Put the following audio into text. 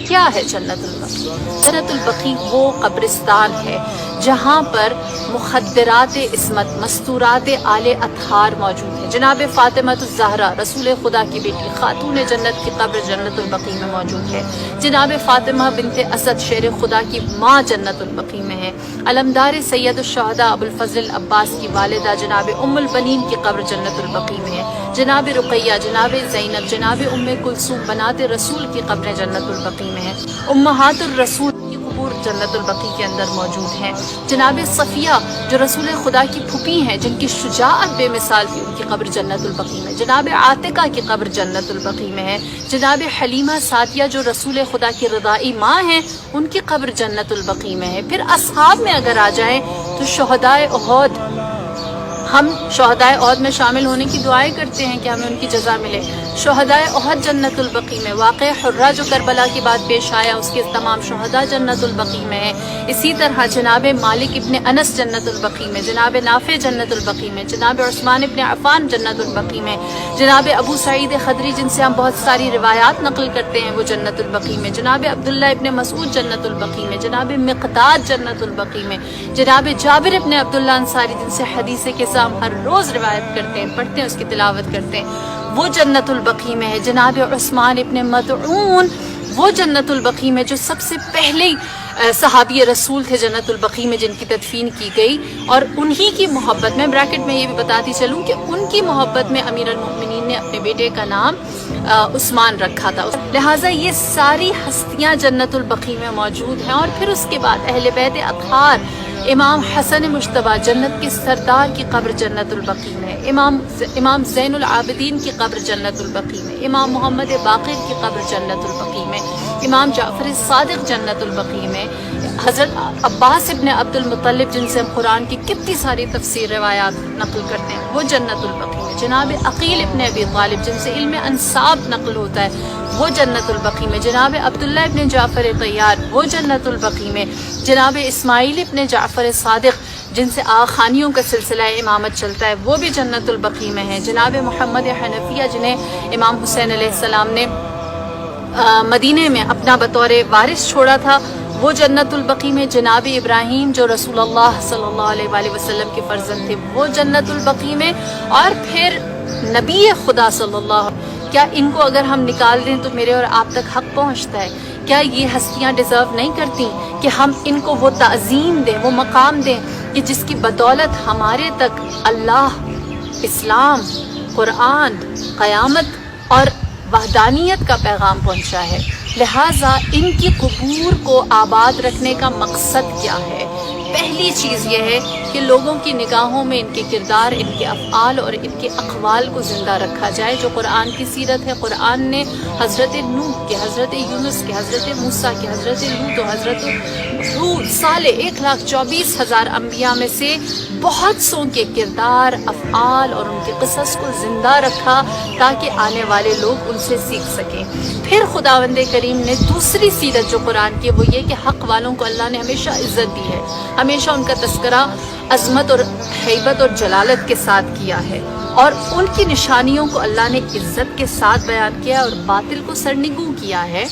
کیا ہے جنت البقیع؟ جنت البقیع وہ قبرستان ہے جہاں پر مخدرات عصمت، مستورات آل اطہار موجود ہیں۔ جناب فاطمہ الزہرا رسول خدا کی بیٹی، خاتون جنت کی قبر جنت البقیع میں موجود ہے۔ جناب فاطمہ بنت اسد شیر خدا کی ماں جنت البقیع میں ہے۔ علمدار سید الشہداء ابو الفضل عباس کی والدہ جناب ام البنین کی قبر جنت البقیع میں ہے۔ جناب رقیہ، جناب زینب، جناب ام کلثوم بنات رسول کی قبریں جنت البقیع میں ہیں۔ امہات الرسول کی قبور جنت البقیع کے اندر موجود ہیں۔ جناب صفیہ جو رسول خدا کی پھوپھی ہیں، جن کی شجاعت بے مثال تھی، ان کی قبر جنت البقیع میں۔ جناب عاتقہ کی قبر جنت البقیع میں ہے۔ جناب حلیمہ سعدیہ جو رسول خدا کی رضائی ماں ہیں، ان کی قبر جنت البقیع میں ہے۔ پھر اصحاب میں اگر آ جائیں تو شہدائے احد، ہم شہدائے احد میں شامل ہونے کی دعائیں کرتے ہیں کہ ہمیں ان کی جزا ملے۔ شہدائے احد جنت البقیع میں۔ واقعہ حرہ جو کربلا کی بات پیش آیا، اس کے تمام شہداء جنت البقیع میں ہیں۔ اسی طرح جناب مالک ابن انس جنت البقیع میں، جناب نافع جنت البقیع میں، جناب عثمان ابن عفان جنت البقیع میں، جناب ابو سعید خدری جن سے ہم بہت ساری روایات نقل کرتے ہیں، وہ جنت البقیع میں، جناب عبداللہ ابن مسعود جنت البقیع میں، جناب مقداد جنت البقیع میں، جناب جابر ابن عبداللہ انصاری جن سے حدیث کے ہم ہر روز روایت کرتے ہیں، پڑھتے ہیں، اس کی تلاوت کرتے ہیں، وہ جنت البقیع میں ہے۔ جناب عثمان ابن مطعون وہ جنت البقیع میں جو سب سے پہلے صحابی رسول تھے جنت البقیع میں، جن کی تدفین کی گئی، اور انہی کی محبت میں بریکٹ میں یہ بھی بتاتی چلوں کہ ان کی محبت میں امیر المؤمنین نے اپنے بیٹے کا نام عثمان رکھا تھا۔ لہٰذا یہ ساری ہستیاں جنت البقیع میں موجود ہیں۔ اور پھر اس کے بعد اہل بیت اطہار، امام حسن مجتبیٰ جنت کے سردار کی قبر جنت البقیع میں، امام زین العابدین کی قبر جنت البقیع میں، امام محمد باقر کی قبر جنت البقیع میں، امام جعفر صادق جنت البقیع میں، حضرت عباس ابن عبد المطلب جن سے ہم قرآن کی کتنی ساری تفسیر روایات نقل کرتے ہیں، وہ جنت البقیع میں، جناب عقیل ابن ابی طالب جن سے علم انساب نقل ہوتا ہے، وہ جنت البقیع میں، جناب عبداللہ ابن جعفر طیار وہ جنت البقیع میں، جناب اسماعیل ابن جعفر صادق جن سے آخانیوں کا سلسلہ امامت چلتا ہے، وہ بھی جنت البقیع میں ہیں، جناب محمد حنفیہ جنہیں امام حسین علیہ السلام نے مدینے میں اپنا بطور وارث چھوڑا تھا، وہ جنت البقیع میں، جناب ابراہیم جو رسول اللہ صلی اللہ علیہ وآلہ وسلم کے فرزند تھے، وہ جنت البقیع میں، اور پھر نبی خدا صلی اللہ علیہ وسلم، کیا ان کو اگر ہم نکال دیں تو میرے اور آپ تک حق پہنچتا ہے؟ کیا یہ ہستیاں ڈیزرو نہیں کرتی کہ ہم ان کو وہ تعظیم دیں، وہ مقام دیں کہ جس کی بدولت ہمارے تک اللہ، اسلام، قرآن، قیامت اور وحدانیت کا پیغام پہنچا ہے؟ لہٰذا ان کی قبور کو آباد رکھنے کا مقصد کیا ہے؟ پہلی چیز یہ ہے کہ لوگوں کی نگاہوں میں ان کے کردار، ان کے افعال اور ان کے اقوال کو زندہ رکھا جائے، جو قرآن کی سیرت ہے۔ قرآن نے حضرت نوح کے، حضرت یونس کے، حضرت موسیٰ کے، حضرت لوط و حضرت ہود، سالے 1,24,000 انبیاء میں سے بہت سوں کے کردار، افعال اور ان کے قصص کو زندہ رکھا تاکہ آنے والے لوگ ان سے سیکھ سکیں۔ پھر خداوند کریم نے دوسری سیرت جو قرآن کی، وہ یہ کہ حق والوں کو اللہ نے ہمیشہ عزت دی ہے، ہمیشہ ان کا تذکرہ عظمت اور ہیبت اور جلالت کے ساتھ کیا ہے، اور ان کی نشانیوں کو اللہ نے عزت کے ساتھ بیان کیا اور باطل کو سرنگوں کیا ہے۔